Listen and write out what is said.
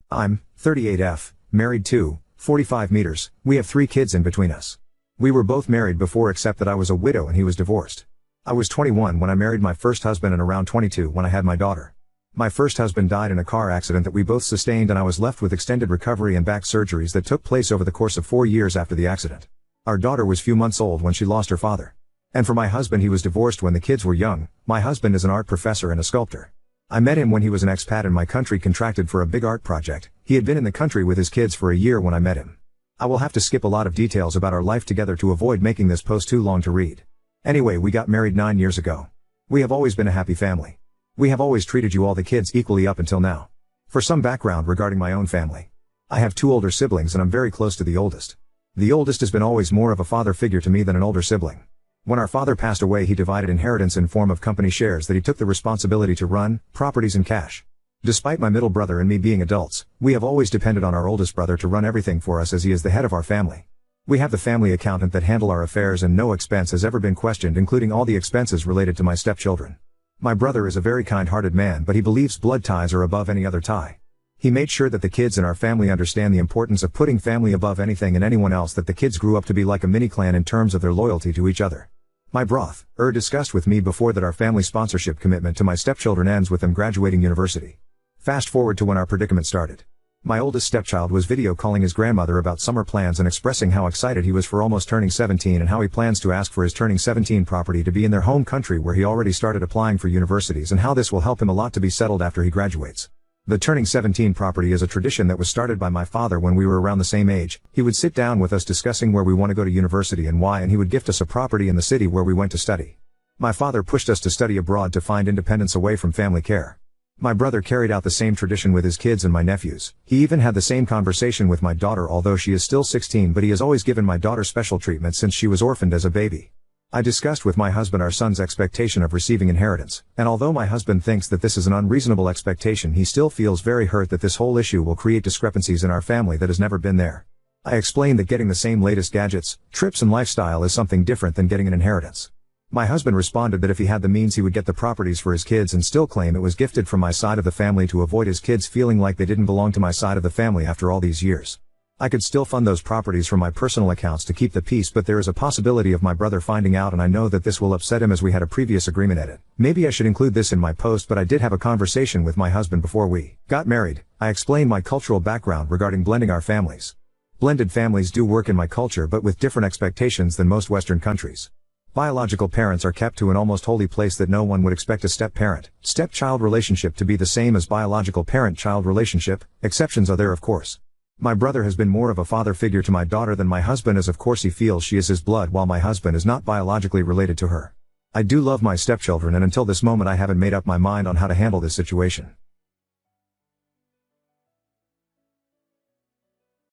I'm 38F, married to 45 meters, we have 3 kids in between us. We were both married before except that I was a widow and he was divorced. I was 21 when I married my first husband and around 22 when I had my daughter. My first husband died in a car accident that we both sustained and I was left with extended recovery and back surgeries that took place over the course of 4 years after the accident. Our daughter was few months old when she lost her father. And for my husband, he was divorced when the kids were young. My husband is an art professor and a sculptor. I met him when he was an expat in my country contracted for a big art project. He had been in the country with his kids for a year when I met him. I will have to skip a lot of details about our life together to avoid making this post too long to read. Anyway, we got married 9 years ago. We have always been a happy family. We have always treated you all the kids equally up until now. For some background regarding my own family. I have 2 older siblings and I'm very close to the oldest. The oldest has been always more of a father figure to me than an older sibling. When our father passed away, he divided inheritance in form of company shares that he took the responsibility to run, properties and cash. Despite my middle brother and me being adults, we have always depended on our oldest brother to run everything for us as he is the head of our family. We have the family accountant that handle our affairs and no expense has ever been questioned, including all the expenses related to my stepchildren. My brother is a very kind-hearted man, but he believes blood ties are above any other tie. He made sure that the kids in our family understand the importance of putting family above anything and anyone else, that the kids grew up to be like a mini-clan in terms of their loyalty to each other. My brother discussed with me before that our family sponsorship commitment to my stepchildren ends with them graduating university. Fast forward to when our predicament started. My oldest stepchild was video calling his grandmother about summer plans and expressing how excited he was for almost turning 17 and how he plans to ask for his turning 17 property to be in their home country where he already started applying for universities and how this will help him a lot to be settled after he graduates. The turning 17 property is a tradition that was started by my father when we were around the same age. He would sit down with us discussing where we want to go to university and why, and he would gift us a property in the city where we went to study. My father pushed us to study abroad to find independence away from family care. My brother carried out the same tradition with his kids and my nephews. He even had the same conversation with my daughter, although she is still 16, but he has always given my daughter special treatment since she was orphaned as a baby. I discussed with my husband our son's expectation of receiving inheritance, and although my husband thinks that this is an unreasonable expectation, he still feels very hurt that this whole issue will create discrepancies in our family that has never been there. I explained that getting the same latest gadgets, trips and lifestyle is something different than getting an inheritance. My husband responded that if he had the means he would get the properties for his kids and still claim it was gifted from my side of the family to avoid his kids feeling like they didn't belong to my side of the family after all these years. I could still fund those properties from my personal accounts to keep the peace, but there is a possibility of my brother finding out, and I know that this will upset him as we had a previous agreement edit. Maybe I should include this in my post, but I did have a conversation with my husband before we got married. I explained my cultural background regarding blending our families. Blended families do work in my culture, but with different expectations than most Western countries. Biological parents are kept to an almost holy place that no one would expect a step-child relationship to be the same as biological parent-child relationship. Exceptions are there, of course. My brother has been more of a father figure to my daughter than my husband, as of course he feels she is his blood while my husband is not biologically related to her. I do love my stepchildren, and until this moment I haven't made up my mind on how to handle this situation.